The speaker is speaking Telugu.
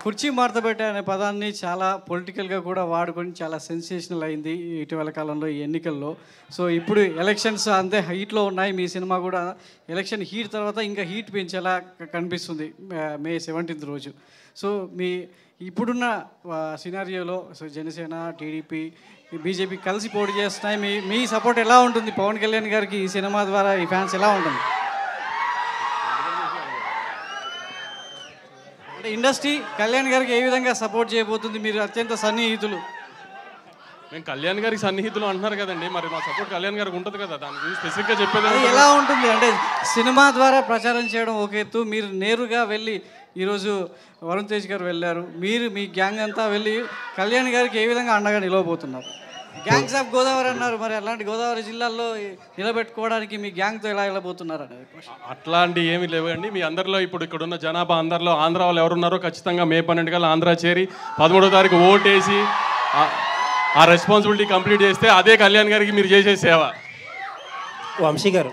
కుర్చీ మార్తబెట్టే అనే పదాన్ని చాలా పొలిటికల్గా కూడా వాడుకొని చాలా సెన్సేషనల్ అయింది ఇటీవల కాలంలో ఈ ఎన్నికల్లో. సో ఇప్పుడు ఎలక్షన్స్ అంతే హీట్లో ఉన్నాయి. మీ సినిమా కూడా ఎలక్షన్ హీట్ తర్వాత ఇంకా హీట్ పెంచేలా కనిపిస్తుంది మే 17th రోజు. సో మీ ఇప్పుడున్న సినారియోలో సో జనసేన, టీడీపీ, బీజేపీ కలిసి పోటీ చేస్తున్నాయి. మీ సపోర్ట్ ఎలా ఉంటుంది పవన్ కళ్యాణ్ గారికి ఈ సినిమా ద్వారా? ఈ ఫ్యాన్స్ ఎలా ఉంటుంది? అంటే ఇండస్ట్రీ కళ్యాణ్ గారికి ఏ విధంగా సపోర్ట్ చేయబోతుంది? మీరు అత్యంత సన్నిహితులు. మేము కళ్యాణ్ గారికి సన్నిహితులు అంటున్నారు కదండి, మరి మా సపోర్ట్ కళ్యాణ్ గారికి ఉంటుంది కదా. దాని గురించి స్పెసిఫిక్గా చెప్పేది ఎలా ఉంటుంది అంటే సినిమా ద్వారా ప్రచారం చేయడం ఒక ఎత్తు, మీరు నేరుగా వెళ్ళి ఈరోజు వరుణ్ తేజ్ గారు వెళ్ళారు, మీరు మీ గ్యాంగ్ అంతా వెళ్ళి కళ్యాణ్ గారికి ఏ విధంగా అండగా నిలవబోతున్నారు? గ్యాంగ్స్ ఆఫ్ గోదావరి అన్నారు, మరి అలాంటి గోదావరి జిల్లాల్లో నిలబెట్టుకోవడానికి మీ గ్యాంగ్తో ఎలా వెళ్ళబోతున్నారు అనేది? అట్లాంటి ఏమీ లేవండి. మీ అందరిలో ఇప్పుడు ఇక్కడున్న జనాభా అందరిలో ఆంధ్ర వాళ్ళు ఎవరున్నారో ఖచ్చితంగా మే 12 కల్లా ఆంధ్ర చేరి 13వ తారీఖు ఓటేసి ఆ రెస్పాన్సిబిలిటీ కంప్లీట్ చేస్తే అదే కళ్యాణ్ గారికి మీరు చేసే సేవ. వంశీ గారు